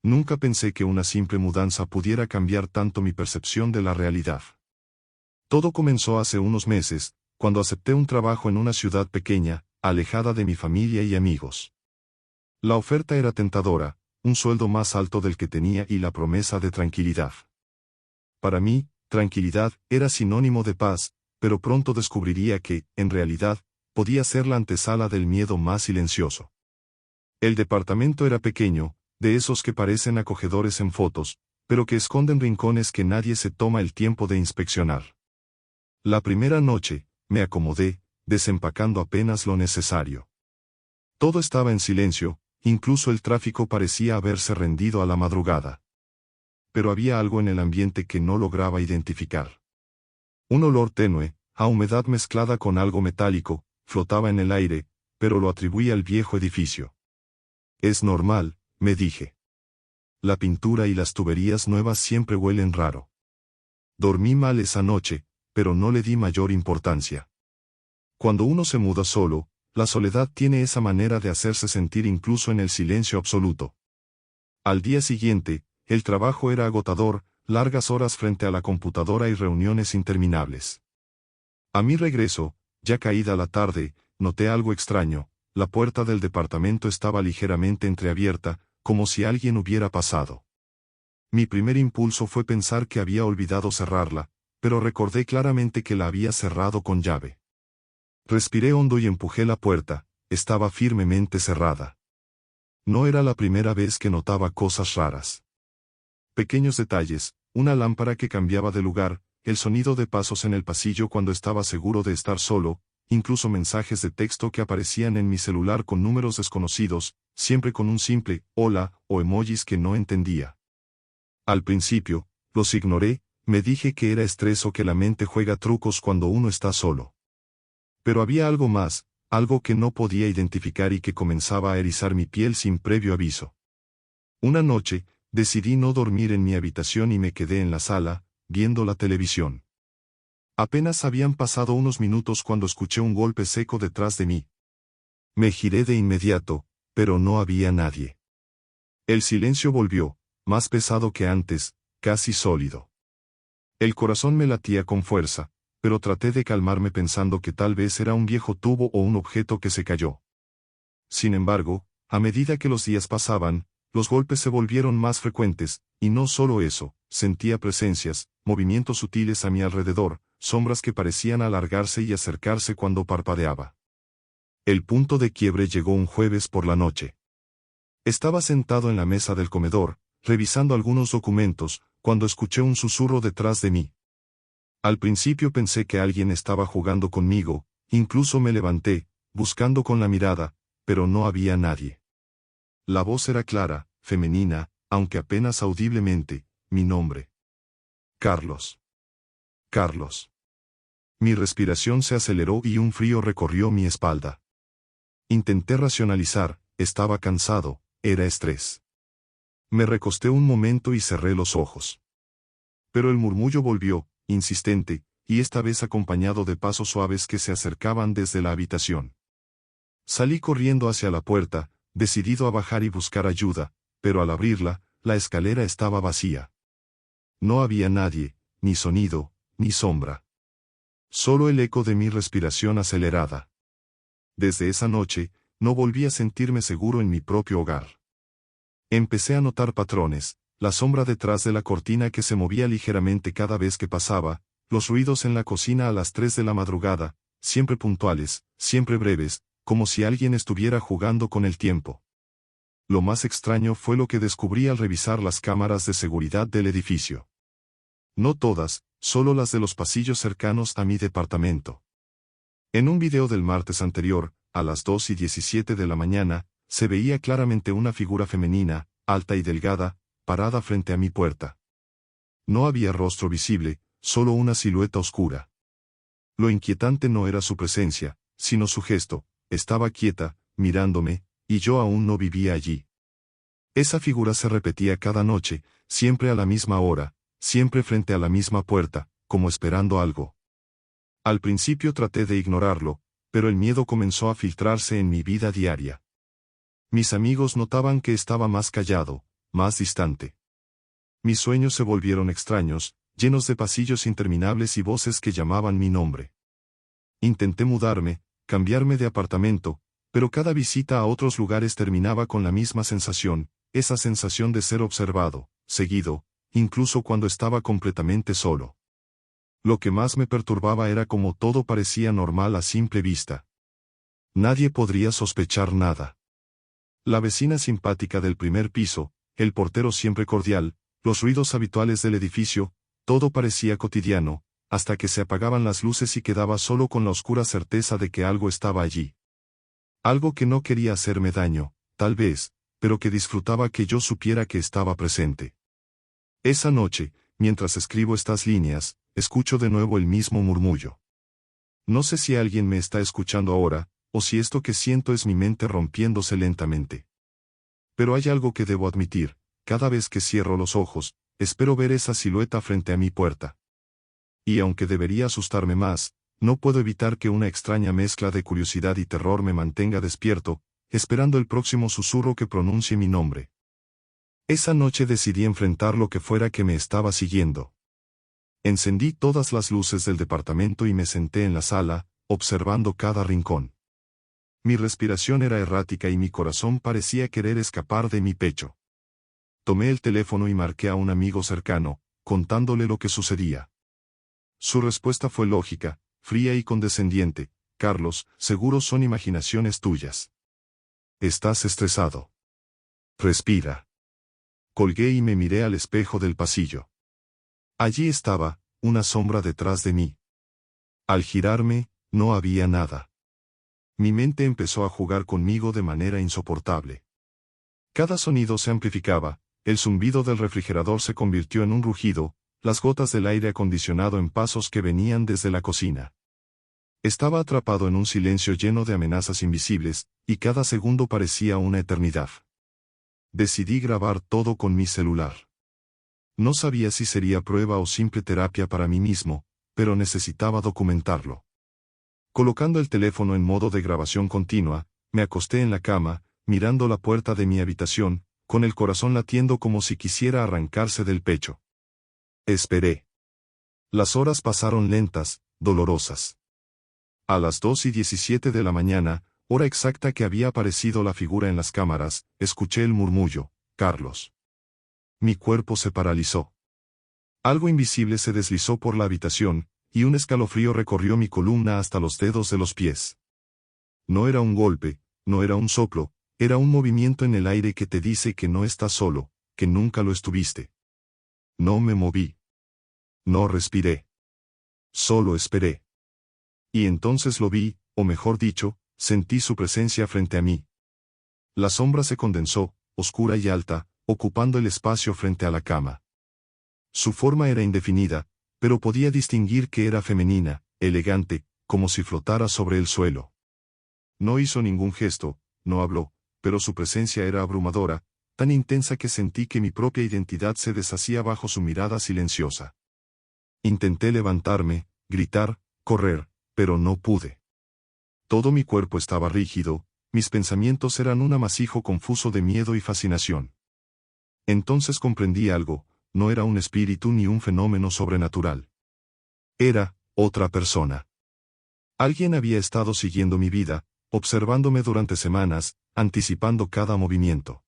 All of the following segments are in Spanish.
Nunca pensé que una simple mudanza pudiera cambiar tanto mi percepción de la realidad. Todo comenzó hace unos meses, cuando acepté un trabajo en una ciudad pequeña, alejada de mi familia y amigos. La oferta era tentadora, un sueldo más alto del que tenía y la promesa de tranquilidad. Para mí, tranquilidad era sinónimo de paz, pero pronto descubriría que, en realidad, podía ser la antesala del miedo más silencioso. El departamento era pequeño, de esos que parecen acogedores en fotos, pero que esconden rincones que nadie se toma el tiempo de inspeccionar. La primera noche, me acomodé, desempacando apenas lo necesario. Todo estaba en silencio, incluso el tráfico parecía haberse rendido a la madrugada. Pero había algo en el ambiente que no lograba identificar. Un olor tenue, a humedad mezclada con algo metálico, flotaba en el aire, pero lo atribuía al viejo edificio. Es normal, me dije. La pintura y las tuberías nuevas siempre huelen raro. Dormí mal esa noche, pero no le di mayor importancia. Cuando uno se muda solo, la soledad tiene esa manera de hacerse sentir incluso en el silencio absoluto. Al día siguiente, el trabajo era agotador, largas horas frente a la computadora y reuniones interminables. A mi regreso, ya caída la tarde, noté algo extraño. La puerta del departamento estaba ligeramente entreabierta, como si alguien hubiera pasado. Mi primer impulso fue pensar que había olvidado cerrarla, pero recordé claramente que la había cerrado con llave. Respiré hondo y empujé la puerta, estaba firmemente cerrada. No era la primera vez que notaba cosas raras. Pequeños detalles, una lámpara que cambiaba de lugar, el sonido de pasos en el pasillo cuando estaba seguro de estar solo, incluso mensajes de texto que aparecían en mi celular con números desconocidos, siempre con un simple «hola» o emojis que no entendía. Al principio, los ignoré, me dije que era estrés o que la mente juega trucos cuando uno está solo. Pero había algo más, algo que no podía identificar y que comenzaba a erizar mi piel sin previo aviso. Una noche, decidí no dormir en mi habitación y me quedé en la sala, viendo la televisión. Apenas habían pasado unos minutos cuando escuché un golpe seco detrás de mí. Me giré de inmediato, pero no había nadie. El silencio volvió, más pesado que antes, casi sólido. El corazón me latía con fuerza, pero traté de calmarme pensando que tal vez era un viejo tubo o un objeto que se cayó. Sin embargo, a medida que los días pasaban, los golpes se volvieron más frecuentes, y no solo eso, sentía presencias, movimientos sutiles a mi alrededor, sombras que parecían alargarse y acercarse cuando parpadeaba. El punto de quiebre llegó un jueves por la noche. Estaba sentado en la mesa del comedor, revisando algunos documentos, cuando escuché un susurro detrás de mí. Al principio pensé que alguien estaba jugando conmigo, incluso me levanté, buscando con la mirada, pero no había nadie. La voz era clara, femenina, aunque apenas audiblemente, mi nombre. Carlos. Carlos. Mi respiración se aceleró y un frío recorrió mi espalda. Intenté racionalizar, estaba cansado, era estrés. Me recosté un momento y cerré los ojos. Pero el murmullo volvió, insistente, y esta vez acompañado de pasos suaves que se acercaban desde la habitación. Salí corriendo hacia la puerta, decidido a bajar y buscar ayuda, pero al abrirla, la escalera estaba vacía. No había nadie, ni sonido, ni sombra. Solo el eco de mi respiración acelerada. Desde esa noche, no volví a sentirme seguro en mi propio hogar. Empecé a notar patrones, la sombra detrás de la cortina que se movía ligeramente cada vez que pasaba, los ruidos en la cocina a las 3 de la madrugada, siempre puntuales, siempre breves, como si alguien estuviera jugando con el tiempo. Lo más extraño fue lo que descubrí al revisar las cámaras de seguridad del edificio. No todas, solo las de los pasillos cercanos a mi departamento. En un video del martes anterior, a las 2:17 de la mañana, se veía claramente una figura femenina, alta y delgada, parada frente a mi puerta. No había rostro visible, solo una silueta oscura. Lo inquietante no era su presencia, sino su gesto, estaba quieta, mirándome, y yo aún no vivía allí. Esa figura se repetía cada noche, siempre a la misma hora, siempre frente a la misma puerta, como esperando algo. Al principio traté de ignorarlo, pero el miedo comenzó a filtrarse en mi vida diaria. Mis amigos notaban que estaba más callado, más distante. Mis sueños se volvieron extraños, llenos de pasillos interminables y voces que llamaban mi nombre. Intenté mudarme, cambiarme de apartamento, pero cada visita a otros lugares terminaba con la misma sensación, esa sensación de ser observado, seguido, incluso cuando estaba completamente solo. Lo que más me perturbaba era cómo todo parecía normal a simple vista. Nadie podría sospechar nada. La vecina simpática del primer piso, el portero siempre cordial, los ruidos habituales del edificio, todo parecía cotidiano, hasta que se apagaban las luces y quedaba solo con la oscura certeza de que algo estaba allí. Algo que no quería hacerme daño, tal vez, pero que disfrutaba que yo supiera que estaba presente. Esa noche, mientras escribo estas líneas, escucho de nuevo el mismo murmullo. No sé si alguien me está escuchando ahora, o si esto que siento es mi mente rompiéndose lentamente. Pero hay algo que debo admitir, cada vez que cierro los ojos, espero ver esa silueta frente a mi puerta. Y aunque debería asustarme más, no puedo evitar que una extraña mezcla de curiosidad y terror me mantenga despierto, esperando el próximo susurro que pronuncie mi nombre. Esa noche decidí enfrentar lo que fuera que me estaba siguiendo. Encendí todas las luces del departamento y me senté en la sala, observando cada rincón. Mi respiración era errática y mi corazón parecía querer escapar de mi pecho. Tomé el teléfono y marqué a un amigo cercano, contándole lo que sucedía. Su respuesta fue lógica, fría y condescendiente: Carlos, seguro son imaginaciones tuyas. Estás estresado. Respira. Colgué y me miré al espejo del pasillo. Allí estaba, una sombra detrás de mí. Al girarme, no había nada. Mi mente empezó a jugar conmigo de manera insoportable. Cada sonido se amplificaba, el zumbido del refrigerador se convirtió en un rugido, las gotas del aire acondicionado en pasos que venían desde la cocina. Estaba atrapado en un silencio lleno de amenazas invisibles, y cada segundo parecía una eternidad. Decidí grabar todo con mi celular. No sabía si sería prueba o simple terapia para mí mismo, pero necesitaba documentarlo. Colocando el teléfono en modo de grabación continua, me acosté en la cama, mirando la puerta de mi habitación, con el corazón latiendo como si quisiera arrancarse del pecho. Esperé. Las horas pasaron lentas, dolorosas. A las 2:17 de la mañana, hora exacta que había aparecido la figura en las cámaras, escuché el murmullo: Carlos. Mi cuerpo se paralizó. Algo invisible se deslizó por la habitación, y un escalofrío recorrió mi columna hasta los dedos de los pies. No era un golpe, no era un soplo, era un movimiento en el aire que te dice que no estás solo, que nunca lo estuviste. No me moví. No respiré. Solo esperé. Y entonces lo vi, o mejor dicho, sentí su presencia frente a mí. La sombra se condensó, oscura y alta, ocupando el espacio frente a la cama. Su forma era indefinida, pero podía distinguir que era femenina, elegante, como si flotara sobre el suelo. No hizo ningún gesto, no habló, pero su presencia era abrumadora, tan intensa que sentí que mi propia identidad se deshacía bajo su mirada silenciosa. Intenté levantarme, gritar, correr, pero no pude. Todo mi cuerpo estaba rígido, mis pensamientos eran un amasijo confuso de miedo y fascinación. Entonces comprendí algo: no era un espíritu ni un fenómeno sobrenatural. Era otra persona. Alguien había estado siguiendo mi vida, observándome durante semanas, anticipando cada movimiento.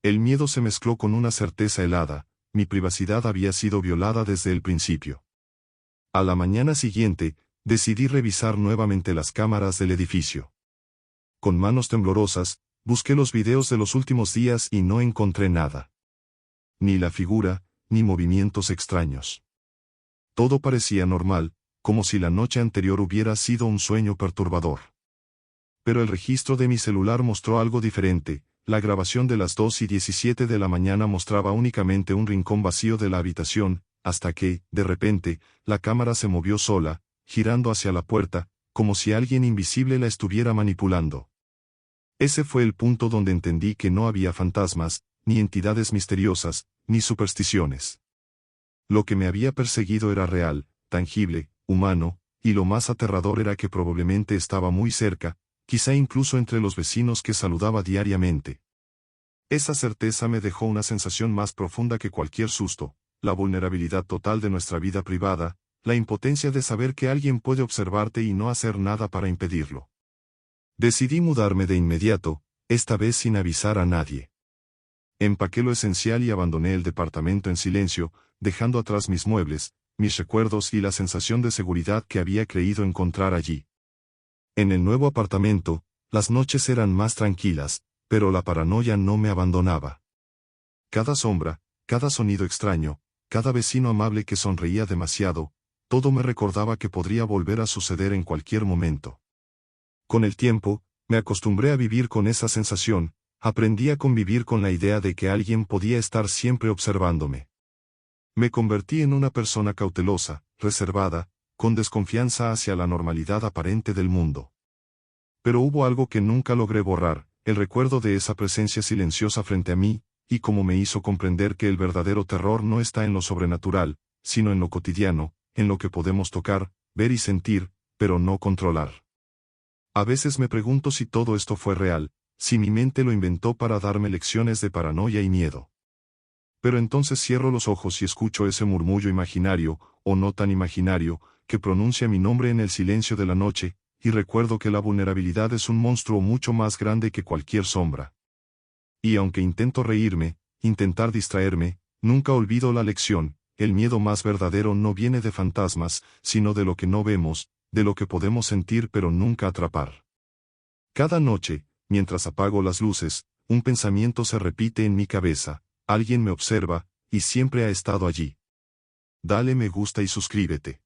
El miedo se mezcló con una certeza helada: mi privacidad había sido violada desde el principio. A la mañana siguiente, decidí revisar nuevamente las cámaras del edificio. Con manos temblorosas, busqué los videos de los últimos días y no encontré nada. Ni la figura, ni movimientos extraños. Todo parecía normal, como si la noche anterior hubiera sido un sueño perturbador. Pero el registro de mi celular mostró algo diferente. La grabación de las 2:17 de la mañana mostraba únicamente un rincón vacío de la habitación, hasta que, de repente, la cámara se movió sola, girando hacia la puerta, como si alguien invisible la estuviera manipulando. Ese fue el punto donde entendí que no había fantasmas, ni entidades misteriosas, ni supersticiones. Lo que me había perseguido era real, tangible, humano, y lo más aterrador era que probablemente estaba muy cerca, quizá incluso entre los vecinos que saludaba diariamente. Esa certeza me dejó una sensación más profunda que cualquier susto, la vulnerabilidad total de nuestra vida privada, la impotencia de saber que alguien puede observarte y no hacer nada para impedirlo. Decidí mudarme de inmediato, esta vez sin avisar a nadie. Empaqué lo esencial y abandoné el departamento en silencio, dejando atrás mis muebles, mis recuerdos y la sensación de seguridad que había creído encontrar allí. En el nuevo apartamento, las noches eran más tranquilas, pero la paranoia no me abandonaba. Cada sombra, cada sonido extraño, cada vecino amable que sonreía demasiado, todo me recordaba que podría volver a suceder en cualquier momento. Con el tiempo, me acostumbré a vivir con esa sensación, aprendí a convivir con la idea de que alguien podía estar siempre observándome. Me convertí en una persona cautelosa, reservada, con desconfianza hacia la normalidad aparente del mundo. Pero hubo algo que nunca logré borrar, el recuerdo de esa presencia silenciosa frente a mí, y cómo me hizo comprender que el verdadero terror no está en lo sobrenatural, sino en lo cotidiano, en lo que podemos tocar, ver y sentir, pero no controlar. A veces me pregunto si todo esto fue real, si mi mente lo inventó para darme lecciones de paranoia y miedo. Pero entonces cierro los ojos y escucho ese murmullo imaginario, o no tan imaginario, que pronuncia mi nombre en el silencio de la noche, y recuerdo que la vulnerabilidad es un monstruo mucho más grande que cualquier sombra. Y aunque intento reírme, intentar distraerme, nunca olvido la lección, el miedo más verdadero no viene de fantasmas, sino de lo que no vemos, de lo que podemos sentir pero nunca atrapar. Cada noche, mientras apago las luces, un pensamiento se repite en mi cabeza: alguien me observa, y siempre ha estado allí. Dale me gusta y suscríbete.